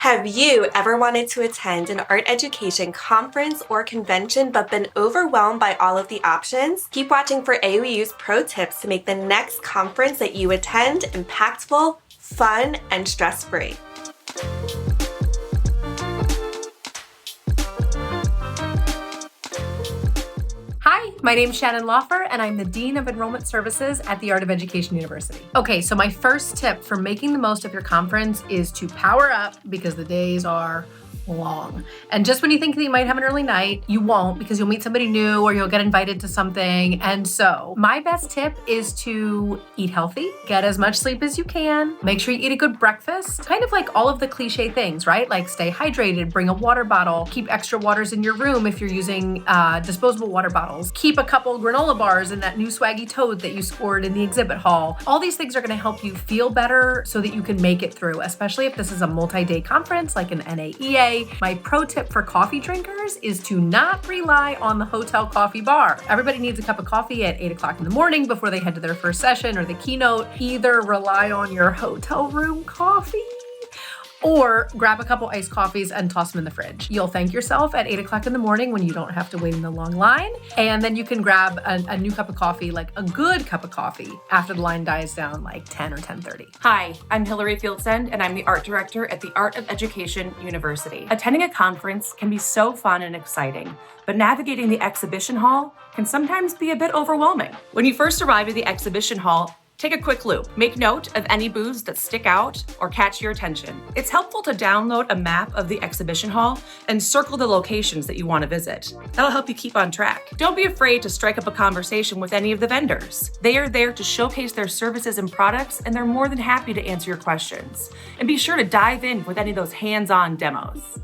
Have you ever wanted to attend an art education conference or convention but been overwhelmed by all of the options? Keep watching for AOEU's pro tips to make the next conference that you attend impactful, fun, and stress-free. Hi, my name is Shannon Loffer, and I'm the Dean of Enrollment Services at the Art of Education University. Okay, so my first tip for making the most of your conference is to power up because the days are long. And just when you think that you might have an early night, you won't because you'll meet somebody new or you'll get invited to something. And so my best tip is to eat healthy, get as much sleep as you can, make sure you eat a good breakfast, kind of like all of the cliche things, right? Like stay hydrated, bring a water bottle, keep extra waters in your room if you're using disposable water bottles, keep a couple granola bars in that new swaggy tote that you scored in the exhibit hall. All these things are going to help you feel better so that you can make it through, especially if this is a multi-day conference like an NAEA. My pro tip for coffee drinkers is to not rely on the hotel coffee bar. Everybody needs a cup of coffee at 8 o'clock in the morning before they head to their first session or the keynote. Either rely on your hotel room coffee or grab a couple iced coffees and toss them in the fridge. You'll thank yourself at 8 o'clock in the morning when you don't have to wait in the long line. And then you can grab a new cup of coffee, like a good cup of coffee, after the line dies down like 10 or 10:30. Hi, I'm Hillary Fieldsend, and I'm the art director at the Art of Education University. Attending a conference can be so fun and exciting, but navigating the exhibition hall can sometimes be a bit overwhelming. When you first arrive at the exhibition hall, take a quick loop. Make note of any booths that stick out or catch your attention. It's helpful to download a map of the exhibition hall and circle the locations that you want to visit. That'll help you keep on track. Don't be afraid to strike up a conversation with any of the vendors. They are there to showcase their services and products, and they're more than happy to answer your questions. And be sure to dive in with any of those hands-on demos.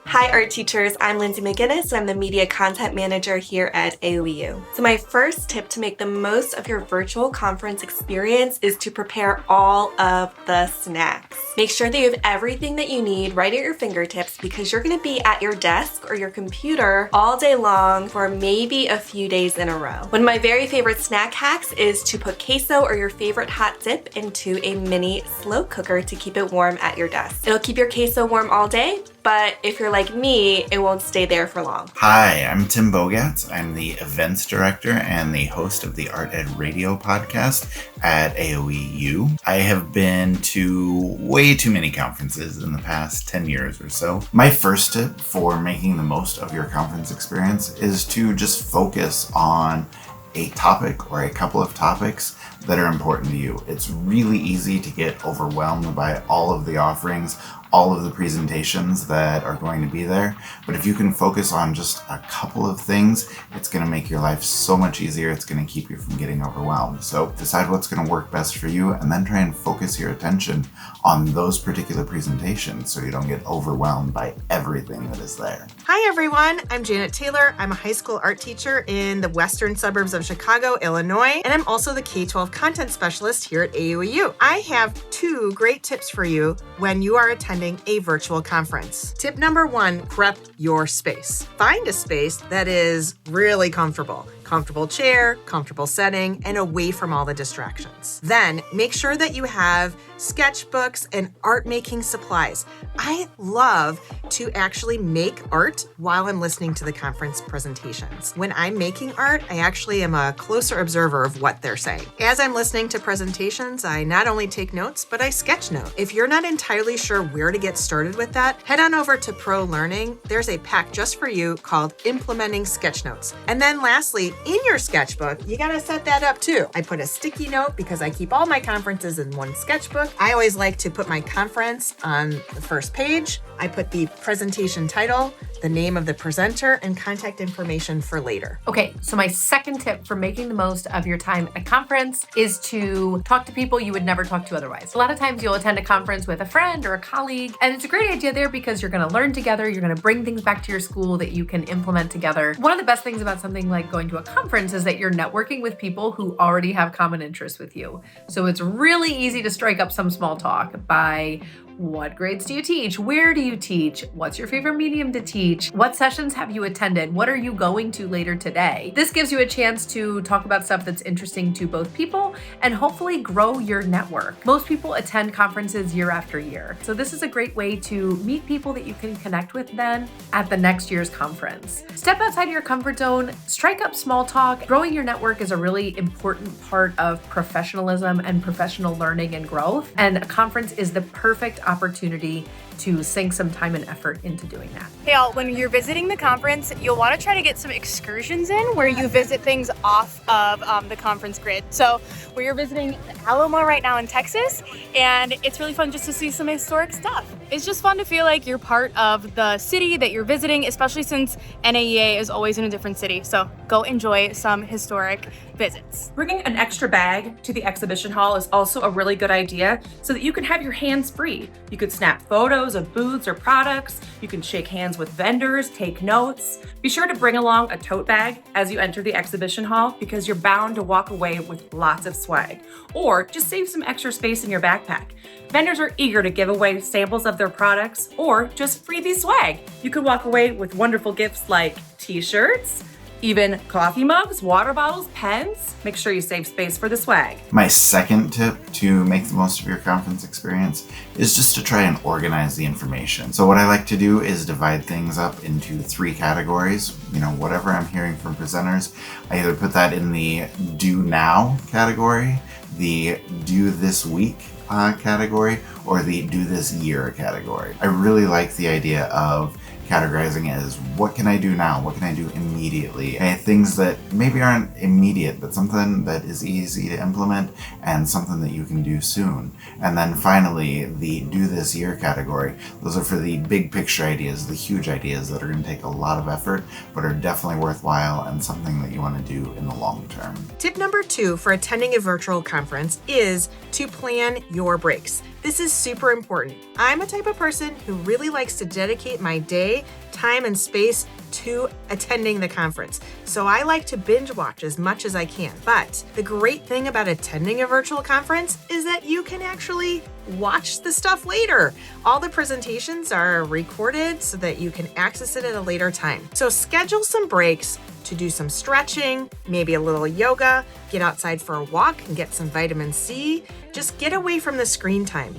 Hi art teachers, I'm Lindsey McGinnis. I'm the Media Content Manager here at AOEU. So my first tip to make the most of your virtual conference experience is to prepare all of the snacks. Make sure that you have everything that you need right at your fingertips because you're going to be at your desk or your computer all day long for maybe a few days in a row. One of my very favorite snack hacks is to put queso or your favorite hot dip into a mini slow cooker to keep it warm at your desk. It'll keep your queso warm all day, but if you're like me, it won't stay there for long. Hi, I'm Tim Bogatz. I'm the events director and the host of the Art Ed Radio podcast at AOEU. I have been to way too many conferences in the past 10 years or so. My first tip for making the most of your conference experience is to just focus on a topic or a couple of topics that are important to you. It's really easy to get overwhelmed by all of the offerings, all of the presentations that are going to be there. But if you can focus on just a couple of things, it's going to make your life so much easier. It's going to keep you from getting overwhelmed. So decide what's going to work best for you and then try and focus your attention on those particular presentations so you don't get overwhelmed by everything that is there. Hi everyone, I'm Janet Taylor. I'm a high school art teacher in the western suburbs of Chicago, Illinois, and I'm also the K-12 content specialist here at AOEU. I have two great tips for you when you are attending a virtual conference. Tip number one, prep your space. Find a space that is really comfortable. Comfortable chair, comfortable setting, and away from all the distractions. Then make sure that you have sketchbooks and art making supplies. I love to actually make art while I'm listening to the conference presentations. When I'm making art, I actually am a closer observer of what they're saying. As I'm listening to presentations, I not only take notes, but I sketch note. If you're not entirely sure where to get started with that, head on over to Pro Learning. There's a pack just for you called Implementing Sketch Notes. And then lastly, in your sketchbook, you gotta set that up too. I put a sticky note because I keep all my conferences in one sketchbook. I always like to put my conference on the first page. I put the presentation title, the name of the presenter, and contact information for later. Okay, so my second tip for making the most of your time at a conference is to talk to people you would never talk to otherwise. A lot of times you'll attend a conference with a friend or a colleague, and it's a great idea there because you're gonna learn together, you're gonna bring things back to your school that you can implement together. One of the best things about something like going to a conference is that you're networking with people who already have common interests with you. So it's really easy to strike up some small talk by What grades do you teach? Where do you teach? What's your favorite medium to teach? What sessions have you attended? What are you going to later today? This gives you a chance to talk about stuff that's interesting to both people and hopefully grow your network. Most people attend conferences year after year, so this is a great way to meet people that you can connect with then at the next year's conference. Step outside of your comfort zone, strike up small talk. Growing your network is a really important part of professionalism and professional learning and growth, and a conference is the perfect opportunity to sink some time and effort into doing that. Hey all, when you're visiting the conference, you'll want to try to get some excursions in where you visit things off of the conference grid. So we're visiting Alamo right now in Texas, and it's really fun just to see some historic stuff. It's just fun to feel like you're part of the city that you're visiting, especially since NAEA is always in a different city. So go enjoy some historic visits. Bringing an extra bag to the exhibition hall is also a really good idea so that you can have your hands free. You could snap photos of booths or products. You can shake hands with vendors, take notes. Be sure to bring along a tote bag as you enter the exhibition hall because you're bound to walk away with lots of swag. Or just save some extra space in your backpack. Vendors are eager to give away samples of their products or just freebie swag. You could walk away with wonderful gifts like t-shirts, even coffee mugs, water bottles, pens. Make sure you save space for the swag. My second tip to make the most of your conference experience is just to try and organize the information. So what I like to do is divide things up into 3 categories. Whatever I'm hearing from presenters, I either put that in the do now category, the do this week category, or the do this year category. I really like the idea of categorizing it as what can I do now? What can I do immediately? Things that maybe aren't immediate, but something that is easy to implement and something that you can do soon. And then finally, the do this year category. Those are for the big picture ideas, the huge ideas that are going to take a lot of effort, but are definitely worthwhile and something that you want to do in the long term. Tip number 2 for attending a virtual conference is to plan your breaks. This is super important. I'm a type of person who really likes to dedicate my day, time, and space to attending the conference. So I like to binge watch as much as I can. But the great thing about attending a virtual conference is that you can actually watch the stuff later. All the presentations are recorded so that you can access it at a later time. So schedule some breaks to do some stretching, maybe a little yoga, get outside for a walk and get some vitamin C. Just get away from the screen time.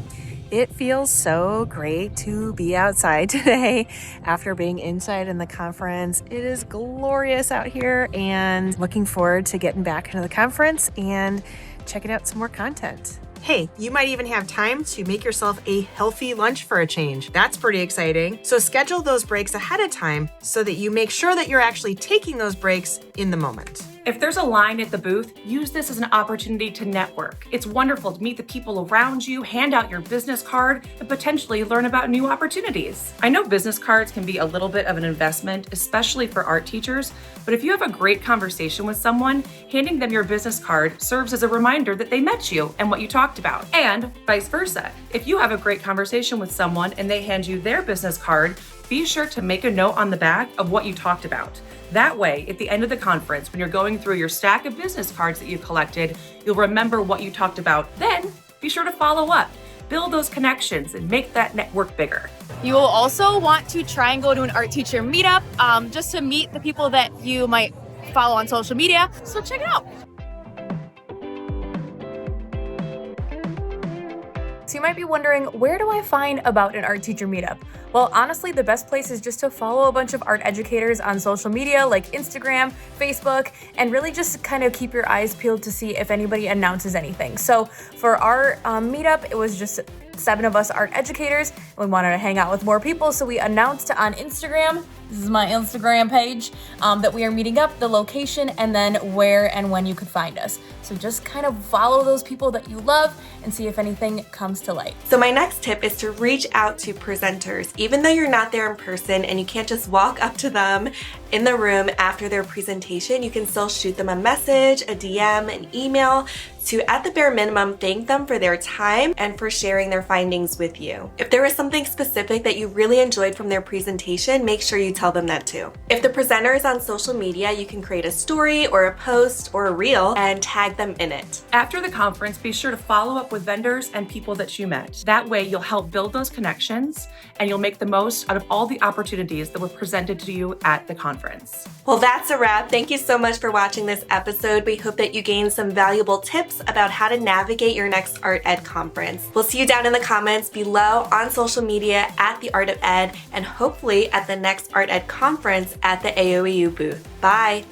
It feels so great to be outside today after being inside in the conference. It is glorious out here, and looking forward to getting back into the conference and checking out some more content. Hey, you might even have time to make yourself a healthy lunch for a change. That's pretty exciting. So schedule those breaks ahead of time so that you make sure that you're actually taking those breaks in the moment. If there's a line at the booth, use this as an opportunity to network. It's wonderful to meet the people around you, hand out your business card, and potentially learn about new opportunities. I know business cards can be a little bit of an investment, especially for art teachers, but if you have a great conversation with someone, handing them your business card serves as a reminder that they met you and what you talked about, and vice versa. If you have a great conversation with someone and they hand you their business card, be sure to make a note on the back of what you talked about. That way, at the end of the conference, when you're going through your stack of business cards that you collected, you'll remember what you talked about. Then, be sure to follow up. Build those connections and make that network bigger. You will also want to try and go to an art teacher meetup just to meet the people that you might follow on social media. So check it out. So you might be wondering, where do I find about an art teacher meetup? Well, honestly, the best place is just to follow a bunch of art educators on social media like Instagram, Facebook, and really just kind of keep your eyes peeled to see if anybody announces anything. So for our meetup, it was just 7 of us art educators. We wanted to hang out with more people, so we announced on Instagram, this is my Instagram page, that we are meeting up, the location, and then where and when you could find us. So just kind of follow those people that you love and see if anything comes to light. So my next tip is to reach out to presenters. Even though you're not there in person and you can't just walk up to them in the room after their presentation, you can still shoot them a message, a DM, an email to, at the bare minimum, thank them for their time and for sharing their findings with you. If there was something specific that you really enjoyed from their presentation, make sure you tell them that too. If the presenter is on social media, you can create a story or a post or a reel and tag them in it. After the conference, be sure to follow up with vendors and people that you met. That way, you'll help build those connections and you'll make the most out of all the opportunities that were presented to you at the conference. Well, that's a wrap. Thank you so much for watching this episode. We hope that you gained some valuable tips about how to navigate your next Art Ed conference. We'll see you down in the comments below on social media at the Art of Ed and hopefully at the next Art Ed conference at the AOEU booth. Bye.